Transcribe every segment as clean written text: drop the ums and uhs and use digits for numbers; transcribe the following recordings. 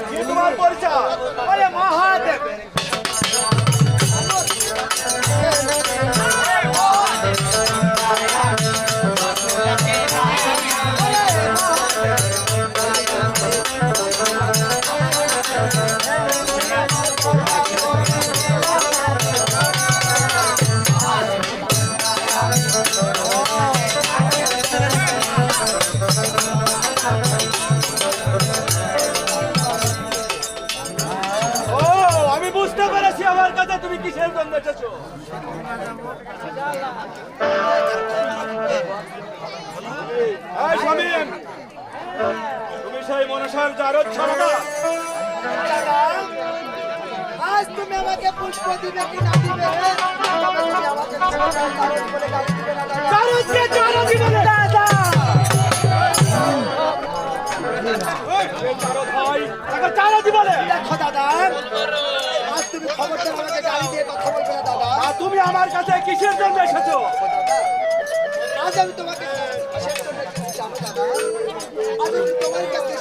কি তোমার পরিচয়? আরে মহাদেব। আমার কাছে তুমি কিসের জন্য এসেছো? এই শামীম, তুমি সেই মনসার জারদ ছাড়া আজ তুমি আমাকে পুষ্প দিবে কি না দিবে? তুমি খবরটা আমাকে গালি দিয়ে কথা বলবে না দাদা। তুমি আমার কাছে কিসের জন্য এসেছো? আজ আমি তোমাকে কিসের জন্য জানো দাদা? আজ আমি তোমার কাছে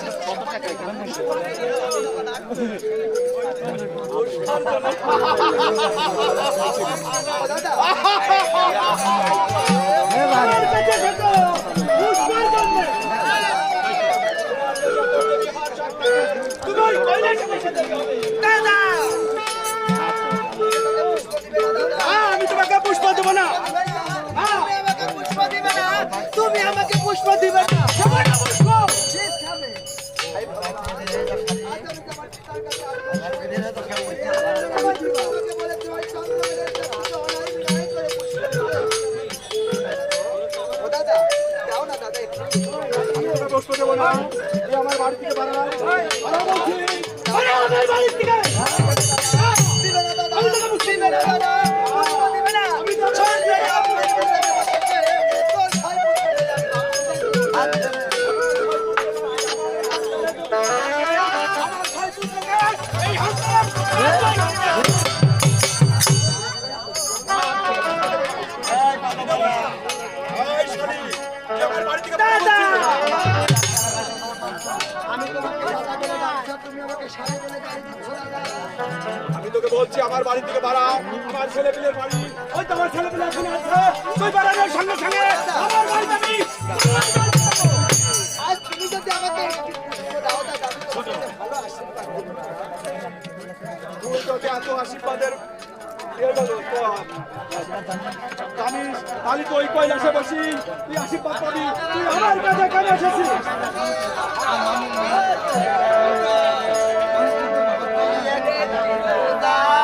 আমি তোমাকে পুষ্প দেবো না। তুমি আমাকে পুষ্প দিবে না। পুষ্প দেবো না। আমার বাড়ি থেকে বাড়ানো আমি তোকে বলছি আমার বাড়ি থেকে বাড়াও। আমার ছেলে পিলের বাড়ি, ওই তো আমার ছেলে পিলে এখানে আছে। তুই বাড়ানোর সঙ্গে সঙ্গে আমার বাড়ি যাবি। আজ তুমি যদি আমাকে দাও দাদা, ভালো আশীর্বাদ তুই তোকে এত আশীর্বাদের আমি তো ওই কৈলাসে বসি, তুই আশীর্বাদ পাবি। তুই আমার কাছে কেন এসেছিস? দাদা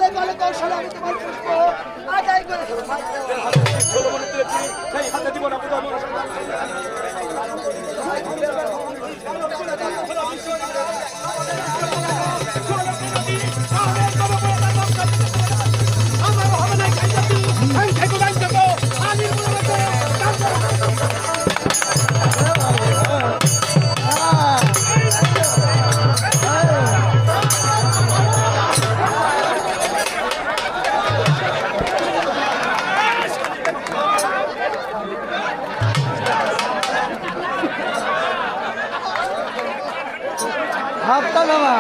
বলে বলে কৌশলে আমি তোমার পুষ্প আদায় করে দেবো। ষোলো মনে তুলেছি সেই হাতে দিব না বুঝাবো হাতটা নামা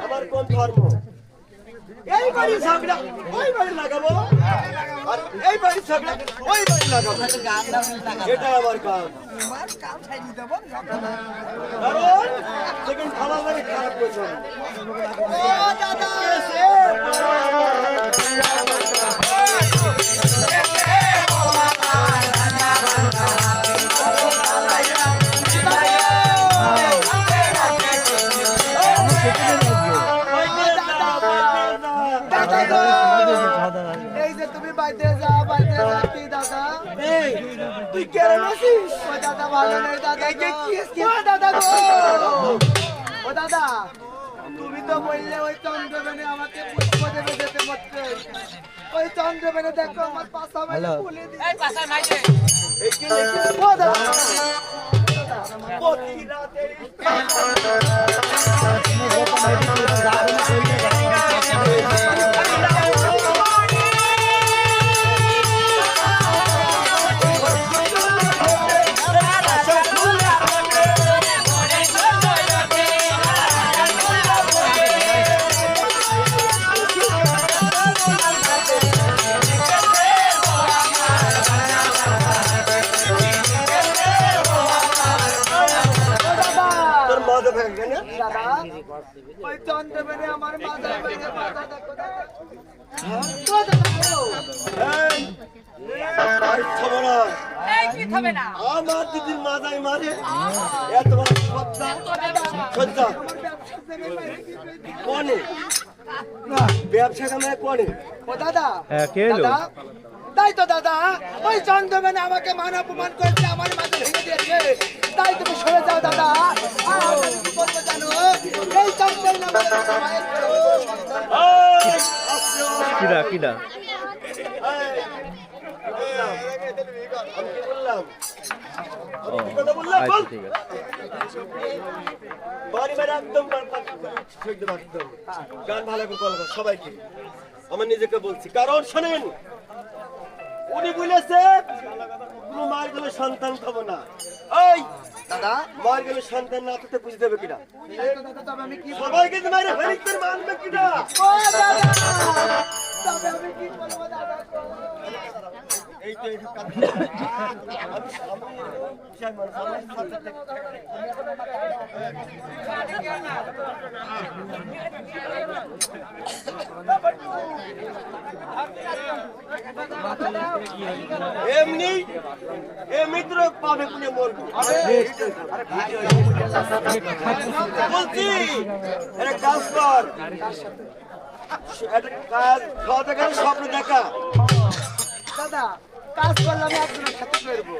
আমার কোন ধর্ম এই বাড়ি ঝগড়া ওই বাড়ি লাগাবো আর এই বাড়ি ঝগড়া ওই বাড়ি লাগাবো এটা আমার কাম কারণ সেকেন্ড খাওয়া মানে খারাপ করছো এই যে তুমি বাইতে যা কি দাদা তুই কেমন আছিস ও দাদা ভালো নেই দাদা ও দাদা গো ও দাদা তুমি তো বললে ওই চন্দ্রবেনে আমাকে পুষ্প দেবে যেতে মতে ওই চন্দ্রবেনে দেখো আমার পাশা মানে ফুলে দিয়ে এই পাশা নাই দে ও দাদা প্রতি রাতে ও ওই চন্দ্রবেনে আমার মাথায় বেঁধে মাথা দেখো দাদা। ও দাদা গো। এই, আর থবো না। এই কি হবে না আমার দিদির মাথায় মারে এত বড় সত্তা সত্তা আমার ব্যবসার জায়গায় বাইরে কি করে? কোনে ব্যবসা কামায় কোনে ও দাদা হ্যাঁ, কে এলো? দাদা, তাই তো দাদা ওই চন্দ্রবেনে আমাকে মান অপমান করেছে আমার মাথা ভেঙে দিয়েছে তাই তুমি সরে যাও দাদা আর আমি কি বলবো জানো এই চন্দ্রবেনে আমাদের মায়ের সন্তান। এই, আস্তে আস্তে। কিডা কিডা আমি কি বললাম আমি কি কথা বললাম বল আচ্ছা ঠিক আছে বাড়ি বাড়ি একদম একদম গান ভালো করে বলবো সবাইকে আমার নিজেকে বলছি কারণ শোনেন উনি বলেছে কোনো মার গেলে সন্তান খাবো না এই দাদা মার গেলে সন্তান না থাকতে বুঝতে হবে কিনা তাই তো দাদা তবে আমি কি বলবো? সবাইকে মারে ফেলিতে মানবে কিনা ও দাদা তবে আমি কি বলবো দাদা এই তো এইসব কাজ। আমি বিশাল মানুষ, আমার সাথে এমনি এমনি তো পাবে কোনে মরবো বলছি একটা কাজ কর একটা কাজ খাওয়া দেখা স্বপ্ন দেখা দাদা কাজ করলে আমি একজনের সাথে করবো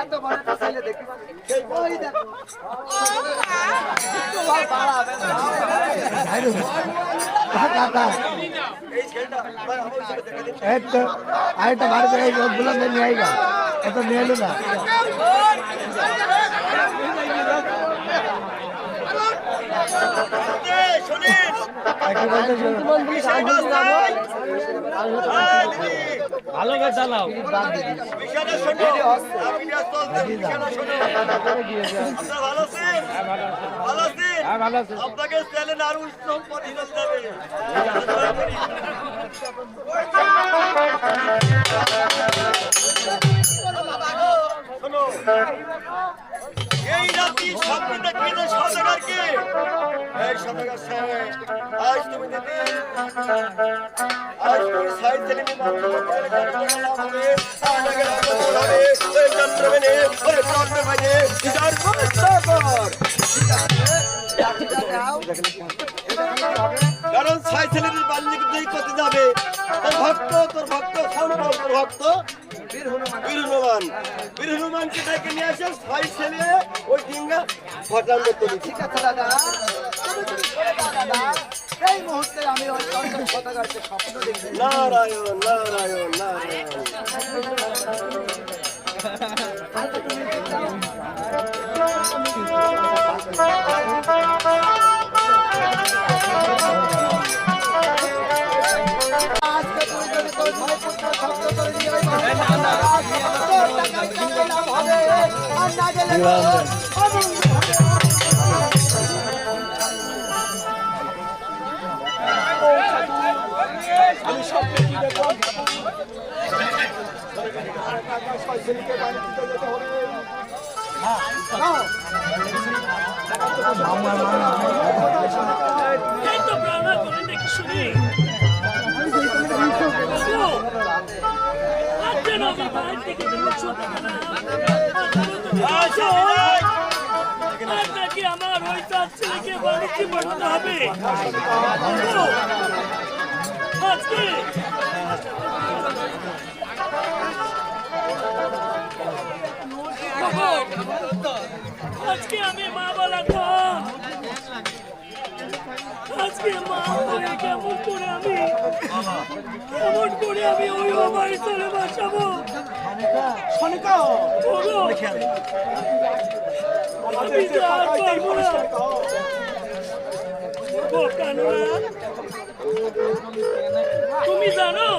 এত বড় একটা ছেলে দেখতে পাচ্ছি ওই দেখো তোমার বাড়াবে এই ছেলেটা আমার সাথে দেখা দিন আরেকটা বাড়ি থেকে বললাম নিয়ে আইবা এত নিয়ে এলো না শোনেন বিষয় বাস নাই ভালো করে চালাও বিষয়টা শোনো আমি না চলতে বিষয়টা শোনো আপনারা ভালো আছেন ভালো আছেন আপনাকে চ্যালেঞ্জ আরো উত্তম প্রতিদান দেবে শোনো এই রাতি স্বপ্ন দেখিয়ে সদাগরকে এই সদাগর সাহেব আজ তুমি দিদি আজ তুমি সাইড থেকে মানতে হবে আনাগের হবে ওই চন্দ্রবেনে ওই চন্দ্রবেনে ইদার সদাগর কারণ সাই ছেলেদের বাল্যিক দুই করতে যাবে তোর ভক্ত সম্ভব তোর ভক্ত বীর হনুমানকে ডেকে নিয়ে আসে সাই ছেলে ওই ডিঙ্গা ভটান করতে ঠিক আছে দাদা দাদা এই মুহূর্তে আমি ওই চন্দ্র সদাগরকে স্বপ্ন দেখছি নারায়ণ নারায়ণ নারায়ণ আজকে তুমি যদি তোর ভাইপুত্র শব্দ করে নিয়ে তোর টাকায় টাকা লাভ হবে আর না গেলে আমি স্বপ্নে কি দেখলাম এই তো প্রাণা করে দেখি শুনি আজকে নবী বাইরে থেকে নাকি আমার ওই চার ছেলেকে বাড়িতে পাঠাতে হবে আজকে আজকে আমি মা বলা কম আজকে মা বলে কেমন করে আমি ওই বাড়ি চলে বসাবো আমি তো আর পারবো না তুমি জানো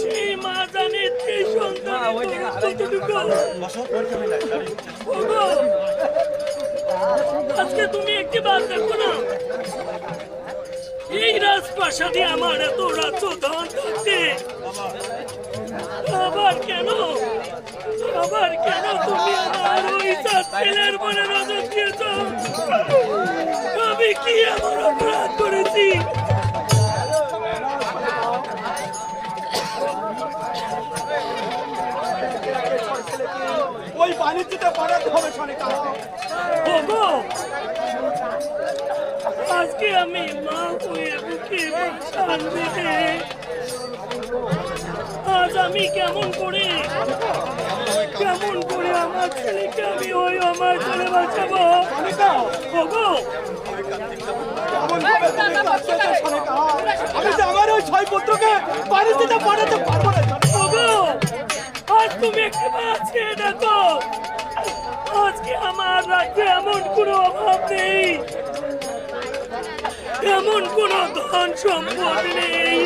সেই মা জানে আজকে তুমি একটি বাদ দেখো না এই রাজপ্রাসাদে আমার এত রাজ্য ধন থাকতে আবার কেন তুমি আমার ওই সাত ছেলের মনে নজর দিয়েছ? আমি কি এমন অপরাধ করেছি? ওই বাণিজ্যতে পাঠাতে হবে সনিকা। ওগো, আজকে আমি মা হয়ে বুকে প্রাণ দিয়ে আজ আমি কেমন করে আমার ছেলেকে আমি ওই আমার ছেলে বাঁচাবো? ওগো, আমি তো আমার ওই ছয় পুত্রকে বাণিজ্যতে পাঠাতে পারবো না। ওগো, আজ তুমি একটু বাঁচে দেখো। আজকে আমার রাজ্যে এমন কোনো অভাব নেই, এমন কোনো ধন সম্পদ নেই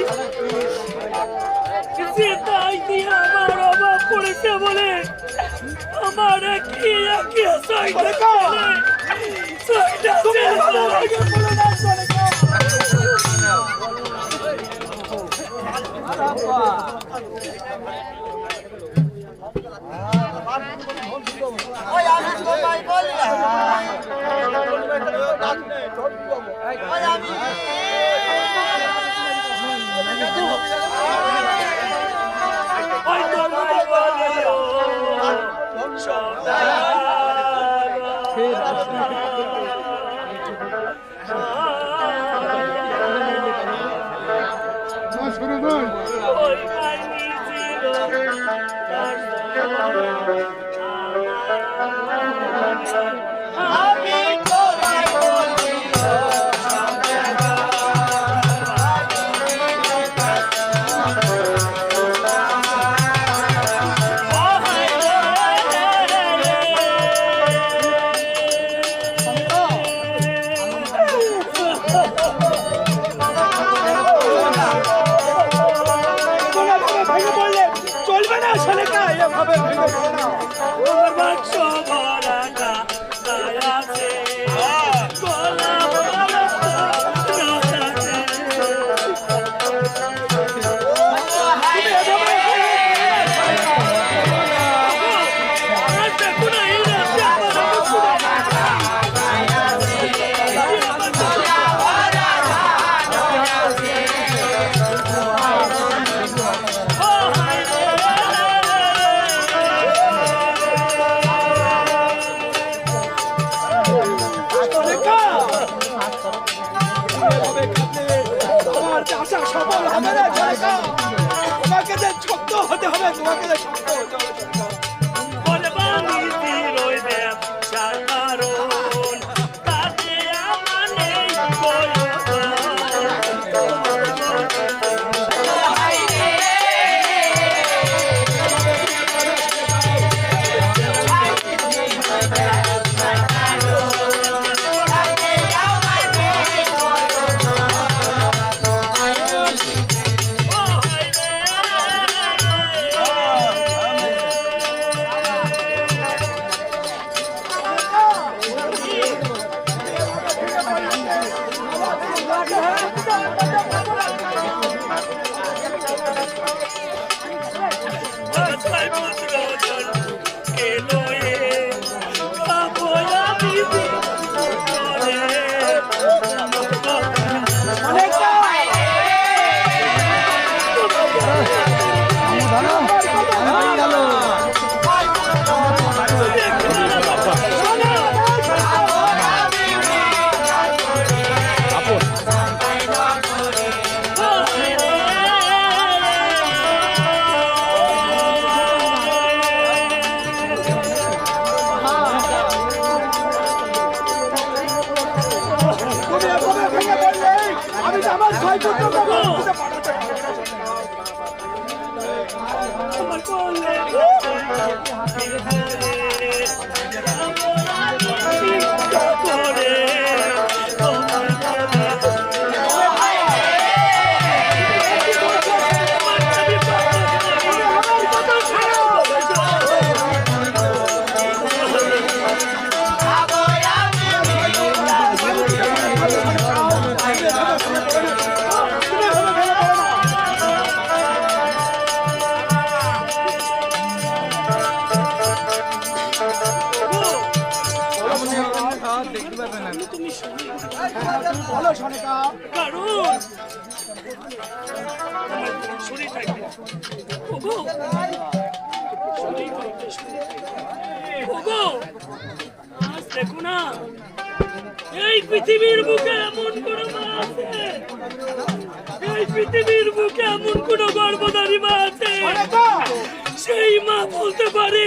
যে তাই দিয়ে আমার অভাব পড়েছে বলে আমার একই ছয়টা চলবে না সনিকা, এভাবে ভেঙে পড়ো না। আমার বাক্স ভরাটা তাই আছে, গলা ভরা রস আছে। আর দেখো না, এই রাজ্যে আমার তোমার আশা সফল হবে না সনিকা। তোমাকে যে শক্ত হতে হবে, তোমাকে যে শক্ত হতে হবে। বলে বাণিজ্যি রই ব্যবসার কারণ, তাতে আমার নেই প্রয়োজন। আমি তো আমার ছয় পুত্রকে বাণিজ্যতে পাঠাতে পারবো না। আমার কোলে তুমি শুনি বলো সনিকা। কারণ আমার শরীর থাকবে ওগো শরীর থাকবে, ওগো আজ দেখো না এই পৃথিবীর বুকে এমন কোন মা আছে, এই পৃথিবীর বুকে এমন কোন গর্ভধারী মা আছে সেই মা বলতে পারে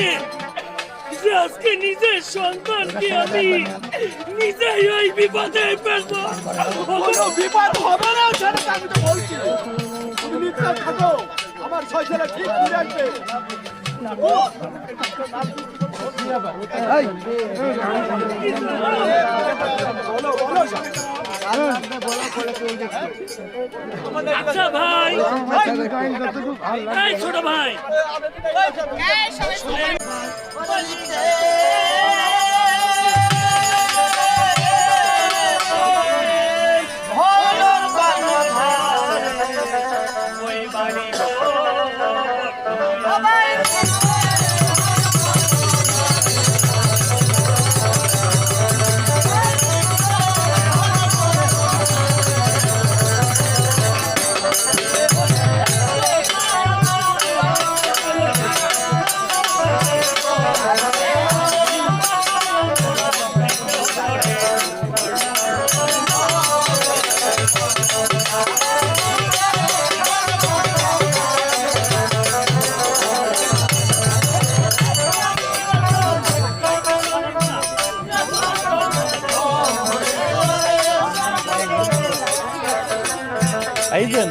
যে আজকে নিজের সন্তানকে আমি নিজেই ওই বিপদে ফেলবো। কোনো বিপদ হবে না সনিকা, আমি তো বলছি তুমি নিশ্চয় থাকো, আমার শৈশবে ঠিক ফিরে আসবে। আচ্ছা ভাই, এই ছোট ভাই ওই বাড়ি আইছেন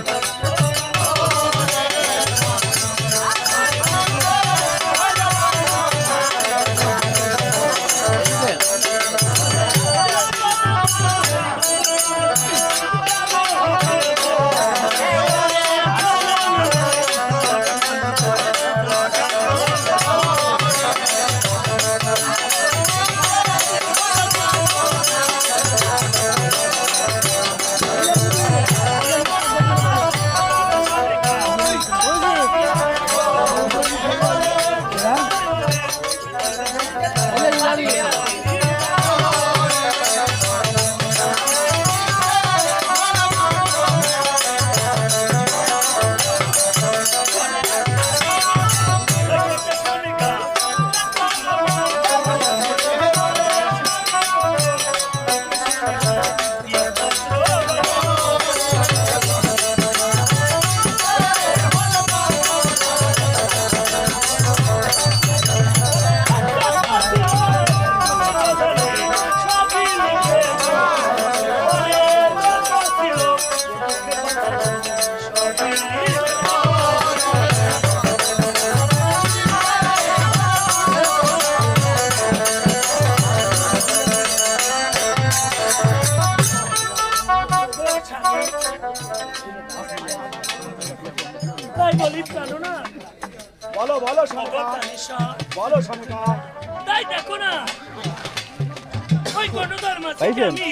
তাই বলি জানো না বলো বলো সনিকা, বলো সনিকা। তাই দেখো না ওই গণদার মাঝে আমি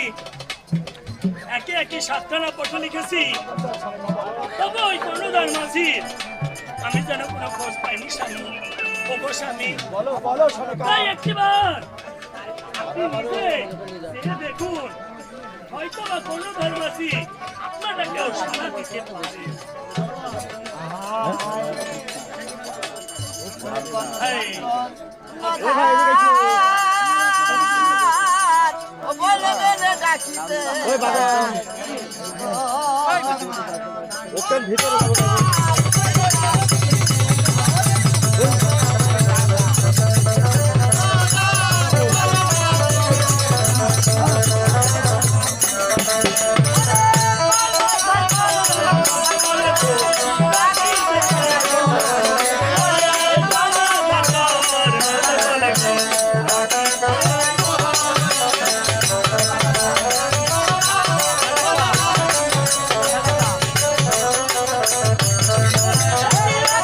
একে একে 7খানা পত্র লিখেছি, তবে ওই গণদার মাঝে আমি যেন কোনো খোঁজ পাইনি স্বামী, ওগো স্বামী। বলো বলো সনিকা। তাই একটিবার আপনি নিজে দেখে দেখুন, হয়তো বা গণদার মাঝে আপনাকে সারা দিতে পারে। এই ওই বাবা ওখান ভিতরে Hey!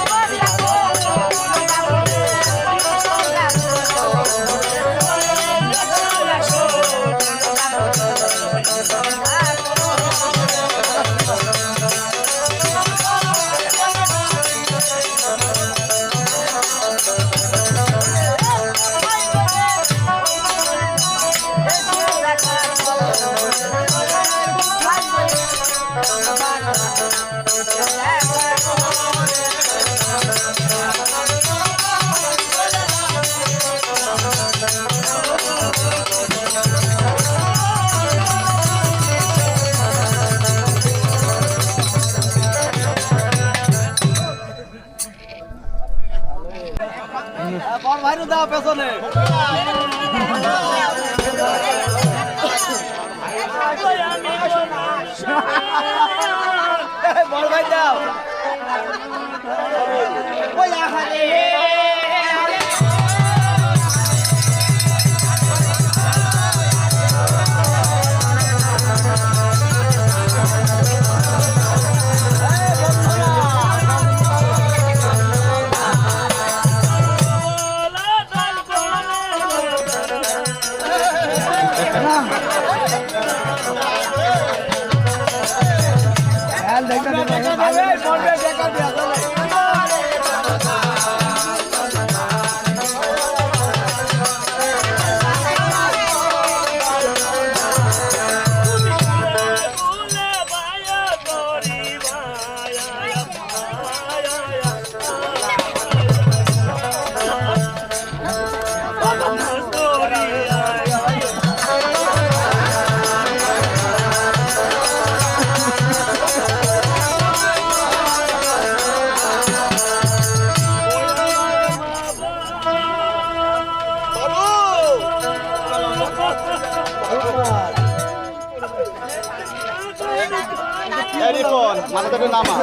দাও পেছনে ওই আমি বললাম বড় ভাই দাও ওই আহারে মাথাটা নামা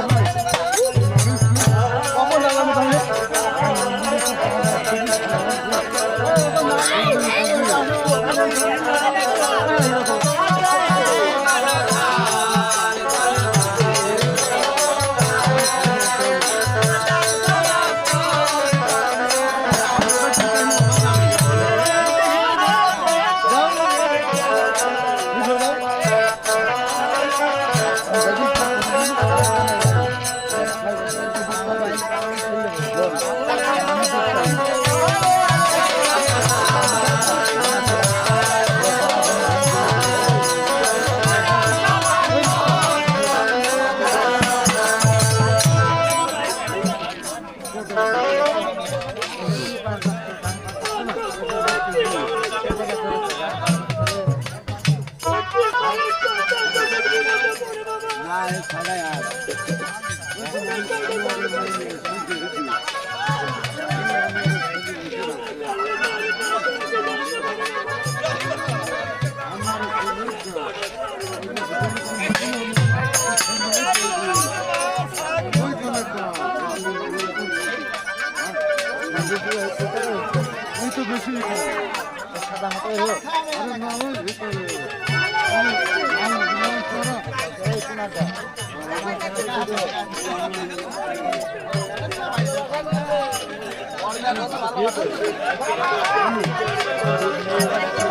Thank you.